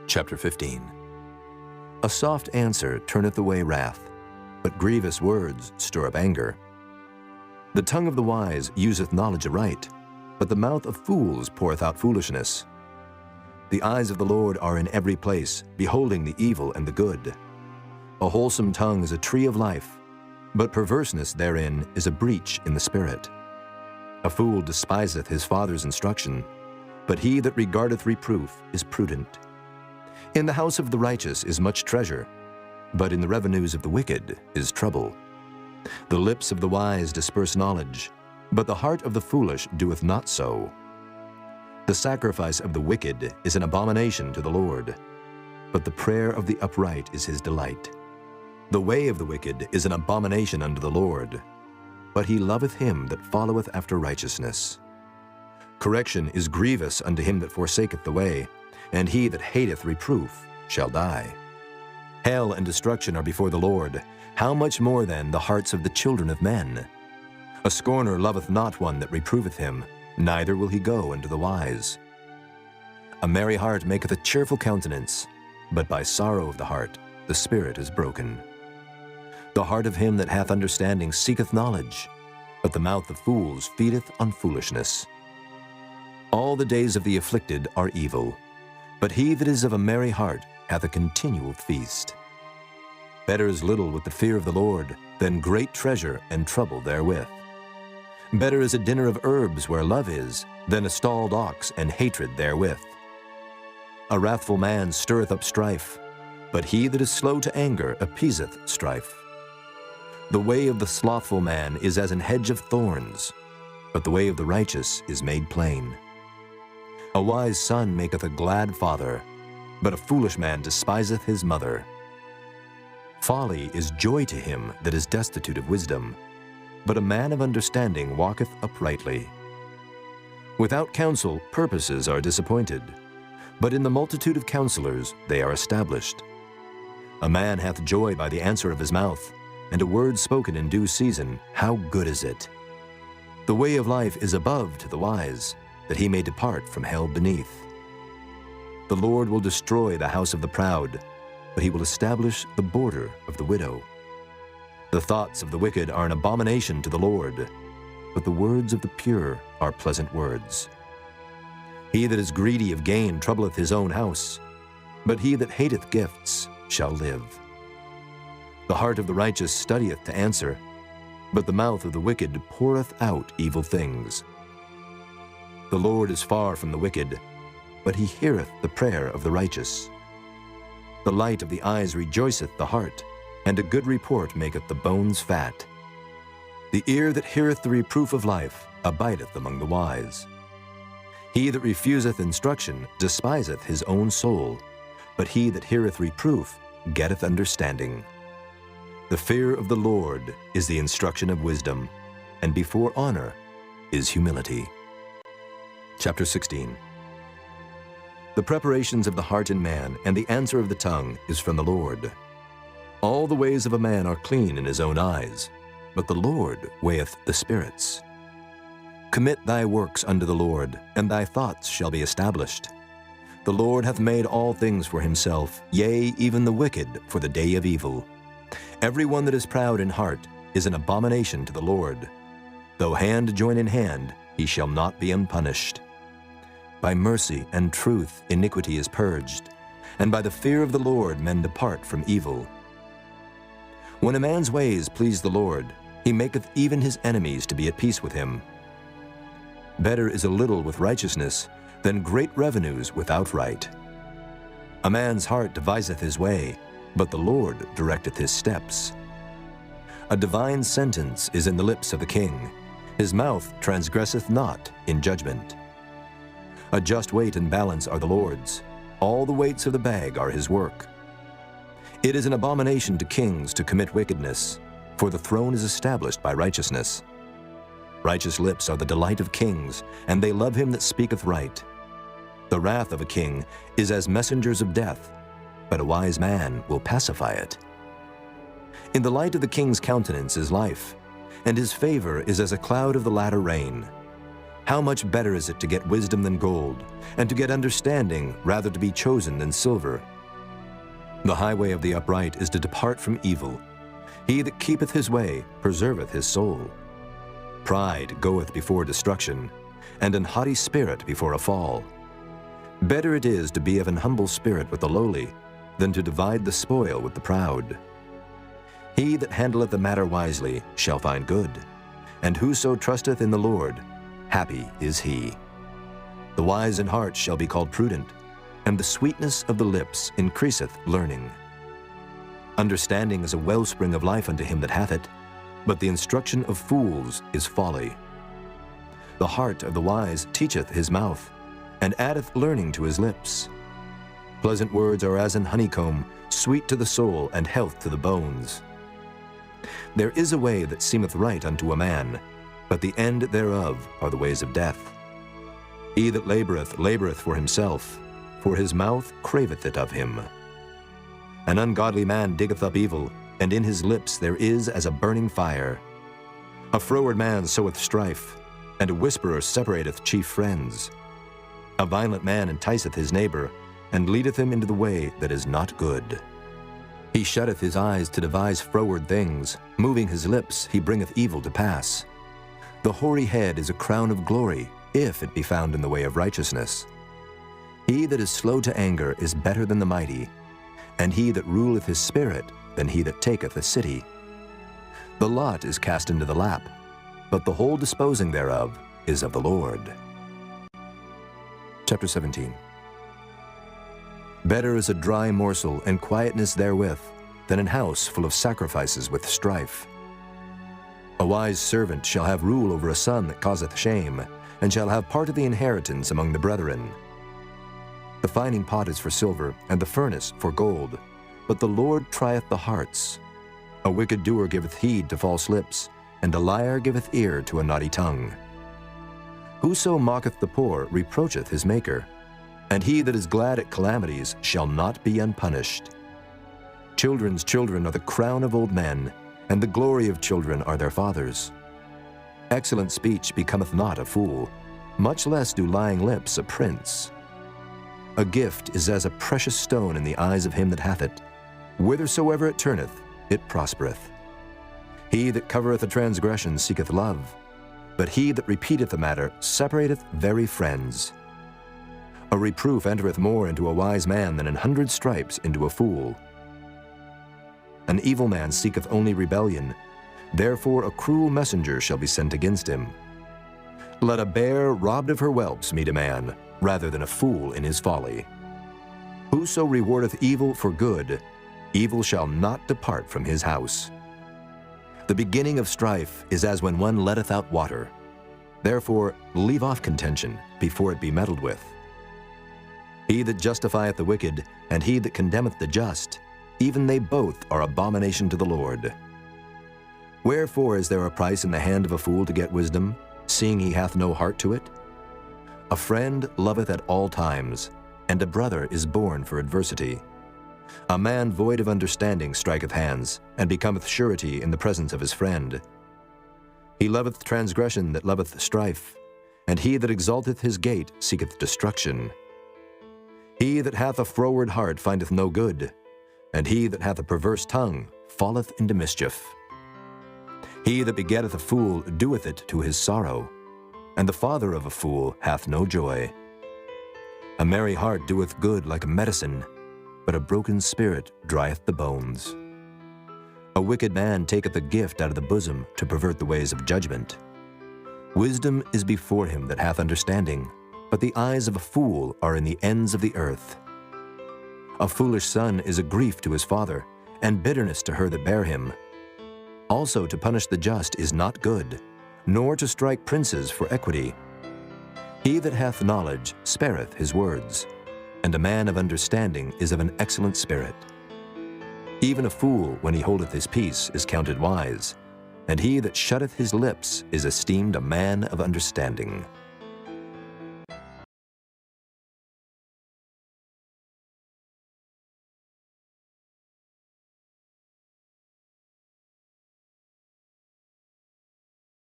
Chapter 15. A soft answer turneth away wrath, but grievous words stir up anger. The tongue of the wise useth knowledge aright, but the mouth of fools poureth out foolishness. The eyes of the Lord are in every place, beholding the evil and the good. A wholesome tongue is a tree of life, but perverseness therein is a breach in the spirit. A fool despiseth his father's instruction, but he that regardeth reproof is prudent. In the house of the righteous is much treasure, but in the revenues of the wicked is trouble. The lips of the wise disperse knowledge, but the heart of the foolish doeth not so. The sacrifice of the wicked is an abomination to the Lord, but the prayer of the upright is his delight. The way of the wicked is an abomination unto the Lord, but he loveth him that followeth after righteousness. Correction is grievous unto him that forsaketh the way, and he that hateth reproof shall die. Hell and destruction are before the Lord. How much more then the hearts of the children of men? A scorner loveth not one that reproveth him, neither will he go unto the wise. A merry heart maketh a cheerful countenance, but by sorrow of the heart the spirit is broken. The heart of him that hath understanding seeketh knowledge, but the mouth of fools feedeth on foolishness. All the days of the afflicted are evil, but he that is of a merry heart hath a continual feast. Better is little with the fear of the Lord than great treasure and trouble therewith. Better is a dinner of herbs where love is than a stalled ox and hatred therewith. A wrathful man stirreth up strife, but he that is slow to anger appeaseth strife. The way of the slothful man is as an hedge of thorns, but the way of the righteous is made plain. A wise son maketh a glad father, but a foolish man despiseth his mother. Folly is joy to him that is destitute of wisdom, but a man of understanding walketh uprightly. Without counsel purposes are disappointed, but in the multitude of counselors they are established. A man hath joy by the answer of his mouth, and a word spoken in due season, how good is it! The way of life is above to the wise, that he may depart from hell beneath. The Lord will destroy the house of the proud, but he will establish the border of the widow. The thoughts of the wicked are an abomination to the Lord, but the words of the pure are pleasant words. He that is greedy of gain troubleth his own house, but he that hateth gifts shall live. The heart of the righteous studieth to answer, but the mouth of the wicked poureth out evil things. The Lord is far from the wicked, but he heareth the prayer of the righteous. The light of the eyes rejoiceth the heart, and a good report maketh the bones fat. The ear that heareth the reproof of life abideth among the wise. He that refuseth instruction despiseth his own soul, but he that heareth reproof getteth understanding. The fear of the Lord is the instruction of wisdom, and before honor is humility. Chapter 16. The preparations of the heart in man and the answer of the tongue is from the Lord. All the ways of a man are clean in his own eyes, but the Lord weigheth the spirits. Commit thy works unto the Lord, and thy thoughts shall be established. The Lord hath made all things for himself, yea, even the wicked for the day of evil. Every one that is proud in heart is an abomination to the Lord. Though hand join in hand, he shall not be unpunished. By mercy and truth iniquity is purged, and by the fear of the Lord men depart from evil. When a man's ways please the Lord, he maketh even his enemies to be at peace with him. Better is a little with righteousness than great revenues without right. A man's heart deviseth his way, but the Lord directeth his steps. A divine sentence is in the lips of the king. His mouth transgresseth not in judgment. A just weight and balance are the Lord's. All the weights of the bag are his work. It is an abomination to kings to commit wickedness, for the throne is established by righteousness. Righteous lips are the delight of kings, and they love him that speaketh right. The wrath of a king is as messengers of death, but a wise man will pacify it. In the light of the king's countenance is life, and his favor is as a cloud of the latter rain. How much better is it to get wisdom than gold, and to get understanding rather to be chosen than silver? The highway of the upright is to depart from evil. He that keepeth his way preserveth his soul. Pride goeth before destruction, and an haughty spirit before a fall. Better it is to be of an humble spirit with the lowly, than to divide the spoil with the proud. He that handleth the matter wisely shall find good, and whoso trusteth in the Lord, happy is he. The wise in heart shall be called prudent, and the sweetness of the lips increaseth learning. Understanding is a wellspring of life unto him that hath it, but the instruction of fools is folly. The heart of the wise teacheth his mouth, and addeth learning to his lips. Pleasant words are as an honeycomb, sweet to the soul and health to the bones. There is a way that seemeth right unto a man, but the end thereof are the ways of death. He that laboureth, laboureth for himself, for his mouth craveth it of him. An ungodly man diggeth up evil, and in his lips there is as a burning fire. A froward man soweth strife, and a whisperer separateth chief friends. A violent man enticeth his neighbor, and leadeth him into the way that is not good. He shutteth his eyes to devise froward things, moving his lips he bringeth evil to pass. The hoary head is a crown of glory, if it be found in the way of righteousness. He that is slow to anger is better than the mighty, and he that ruleth his spirit than he that taketh a city. The lot is cast into the lap, but the whole disposing thereof is of the Lord. Chapter 17. Better is a dry morsel and quietness therewith than an house full of sacrifices with strife. A wise servant shall have rule over a son that causeth shame, and shall have part of the inheritance among the brethren. The fining pot is for silver, and the furnace for gold, but the Lord trieth the hearts. A wicked doer giveth heed to false lips, and a liar giveth ear to a naughty tongue. Whoso mocketh the poor reproacheth his Maker, and he that is glad at calamities shall not be unpunished. Children's children are the crown of old men, and the glory of children are their fathers. Excellent speech becometh not a fool, much less do lying lips a prince. A gift is as a precious stone in the eyes of him that hath it. Whithersoever it turneth, it prospereth. He that covereth a transgression seeketh love, but he that repeateth the matter separateth very friends. A reproof entereth more into a wise man than 100 stripes into a fool. An evil man seeketh only rebellion, therefore a cruel messenger shall be sent against him. Let a bear robbed of her whelps meet a man, rather than a fool in his folly. Whoso rewardeth evil for good, evil shall not depart from his house. The beginning of strife is as when one letteth out water. Therefore leave off contention before it be meddled with. He that justifieth the wicked, and he that condemneth the just, even they both are abomination to the Lord. Wherefore is there a price in the hand of a fool to get wisdom, seeing he hath no heart to it? A friend loveth at all times, and a brother is born for adversity. A man void of understanding striketh hands, and becometh surety in the presence of his friend. He loveth transgression that loveth strife, and he that exalteth his gate seeketh destruction. He that hath a froward heart findeth no good, and he that hath a perverse tongue falleth into mischief. He that begetteth a fool doeth it to his sorrow, and the father of a fool hath no joy. A merry heart doeth good like a medicine, but a broken spirit drieth the bones. A wicked man taketh a gift out of the bosom to pervert the ways of judgment. Wisdom is before him that hath understanding, but the eyes of a fool are in the ends of the earth. A foolish son is a grief to his father, and bitterness to her that bare him. Also to punish the just is not good, nor to strike princes for equity. He that hath knowledge spareth his words, and a man of understanding is of an excellent spirit. Even a fool, when he holdeth his peace, is counted wise, and he that shutteth his lips is esteemed a man of understanding.